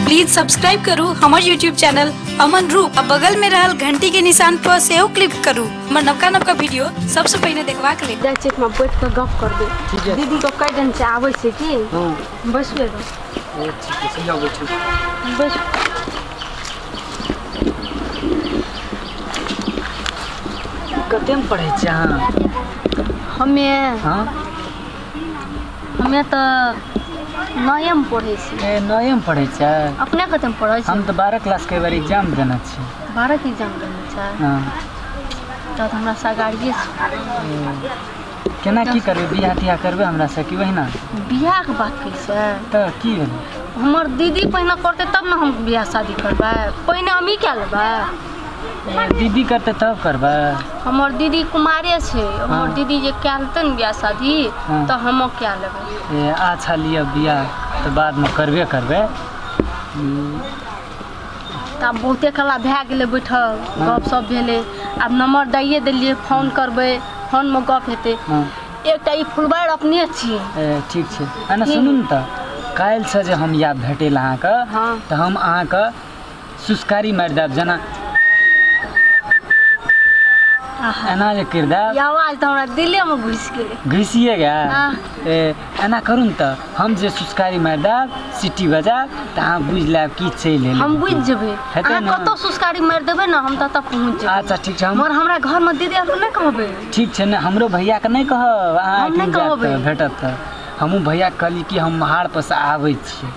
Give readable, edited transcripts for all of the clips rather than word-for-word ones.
Please subscribe करू हमार YouTube channel अमन रूप। बगल में रहल घंटी के निशान पर सेहो क्लिक करू हमर नवका नवका वीडियो सबसे पहले देखबा के लिए। जाय छियै बैठ के गप करबे। दीदी को कई दिन से आवे छै कि बैसबे रो। ठीक है सुन आबै छी बैस। कते में पढ़ै छी अहाँ? हमें तो नए में पढ़े छी। नए में पढ़ै छी? अपने कते में पढ़ै छी? हम तो 12 क्लास के बार एग्जाम देना छी। 12 के एग्जाम देना छै? हां त हमरा सगाड़िए छै। केना की करबे? बियाह तियाह करबे हमरा से कि वहिना? बियाह के बात कैसे त की भेल? हमर दीदी पहिने करते तब ना हम बियाह शादी करबै। पहिने हम ही क्या लेबै? दीदी करते तब करबे? हमर दीदी कुमारे छै। हमर दीदी जे कैलते न बियाह शादी त हम क्या लेबै? अच्छा लिया बियाह तो बाद में करबे करबे। तब बहुते कला भए गेलै बैठल गप सब भेलै। अब नंबर दैए देलिए फोन करबै फोन में गप हेतै। एकटा ई फुलबाड़ अपने छी। ठीक छै एना सुनू न त काल से जे हम या भेटेल अहाँ के त हम अहाँ के सुस्कारी मार देब। जना एना जे कर देब आवाज तो हमरा दिले में घुस गेलै। घुसिए गया? एना करू न त हम जे सुस्कारी मार देब सीटी बजाब त अहाँ बुझ लेब की चलि एलै। हम बुझ जेबै। अहाँ कतो सुस्कारी मार देबै ना हम तत पहुंच जेबै। अच्छा ठीक छै। हमर हमरा घर में दीदी आर नहीं कहबै? ठीक छै ने हमरो भैया के नहीं कहब। अहाँ नहीं कहबै भेटत त हमहू भैया कहली कि हम महाड़ पर से आबै छी।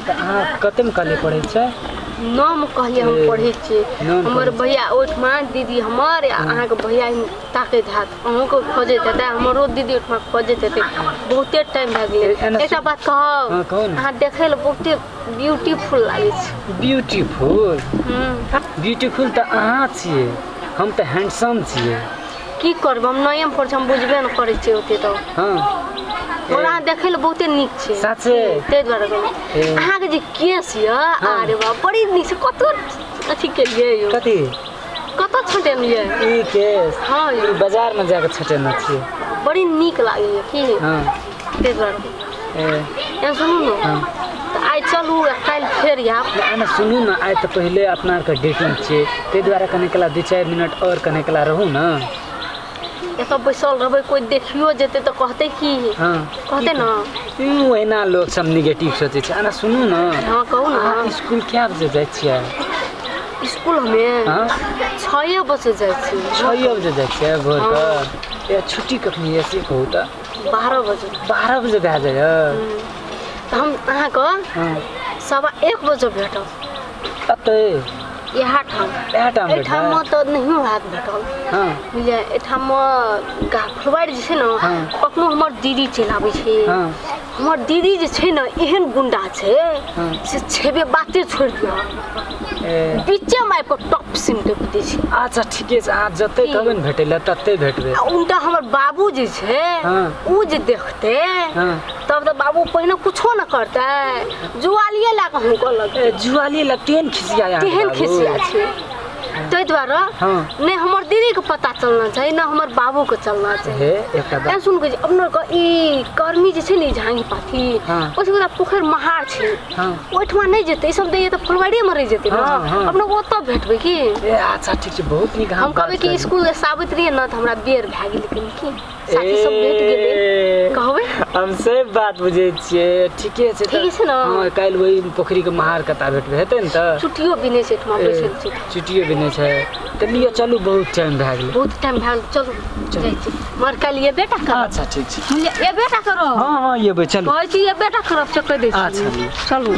त अहाँ कते में कहले पढ़ै छै? 9 में कहलिए हम पढ़े छी। हमर भैया ओठमा दीदी हमर अहाँ के भैया ताकैत हाथ अहूँ को खोजैत हेतै हमरो दीदी ओठमा खोजैत हेतै। बहुते टाइम भए गेलै। एकटा बात कहब अहाँ देखै ल बहुते ब्यूटीफुल लागै छै। ब्यूटीफुल? ब्यूटीफुल त अहाँ छियै हम त हैंडसम छियै। की करब हम नए में पढ़ हम बुझबे न करै छी ओते त। हां और अहाँ देखै ल बहुते नीक छै। सच्चे? ते द्वारा कहलहुँ अहाँ के जे केस य अरे बा बड़ी नीक से कतो अथी केलिए यो। कथी? कतो छटेलिए? ई केस? हां ई बाजार में जाके छटेना छियै। बड़ी नीक लागैए की? हां ते द्वारा सुनू न त आइ चलू काल फेर आब। ना सुनू न आइ त पहले अपना के डेटिंग छै ते द्वारा कने कला 2-4 मिनट और कने कला रहू न। एतो बैसल रहबै कोई देखियो जेते त कहते की? कहते न ओहिना लोग सब नेगेटिव सोचे छै। ना सुनू न हां कहू न स्कूल क्या बजे जाय छियै? स्कूल हमें 6 बजे जाय छी। 6 बजे जाय छियै भोर के? या छुट्टी कखनी है से कहू त? 12 बजे। 12 बजे भए जाय त हम अहाँ के 1:15 बजे भेटब। अते यहाँ ठाम एठाम में तो नहीं हाथ भेटल। बुझलिए एठाम में फुलबाड़ जे छै न कखनो हमर दीदी चलि आबै छै। हमर दीदी जे छै न एहन गुंडा छै से छेबे बाते छोड़ दियो बीचे में आइब के टॉप सिम टेप दै छै। अच्छा ठीके छै अहाँ जते कहबै न भेटै ल तते भेटबै। उनटा हमर बाबू जे छै उ जे देखते तब तो बाबू पहिने कुछो न करते जुआलिए ला के हम कहलक। जुआलिए ला तेहन खिसिया? तेहन खिसिया छै ते द्वारा नहीं हमर दीदी के पता चलना चाहिए ना हमर बाबू के चलना चाहिए। सुन के अपना के ई कर्मी जे छै ने झांगी पाथी ओसे बड़ा पोखर महार छै ओठमा नहीं जेते सब दैए त फुलवाड़ी में रह जेते ना अपना ओत भेटबे की? अच्छा ठीक छै बहुत नीक। हम कहबे कि स्कूल सावित्री न त हमरा बेर भए गेल लेकिन की साथी सब भेट गेले कहबे हम से बात बुझे छियै। ठीके छै ठीक छै न हां काल वही पोखरी के महार कता भेटबे हेतै न त छुट्टियो बिने छै एठमा बैसल छै। छुट्टियो बिने छै त लियो चलू बहुत टाइम भए गेल। बहुत टाइम भए गेल चलू जाय छी मर काल ये बेटा कर। अच्छा ठीक छै ये बेटा करो। हां ये बे चलू कहै छी ये बेटा करब चक्कर दे छी। अच्छा चलू।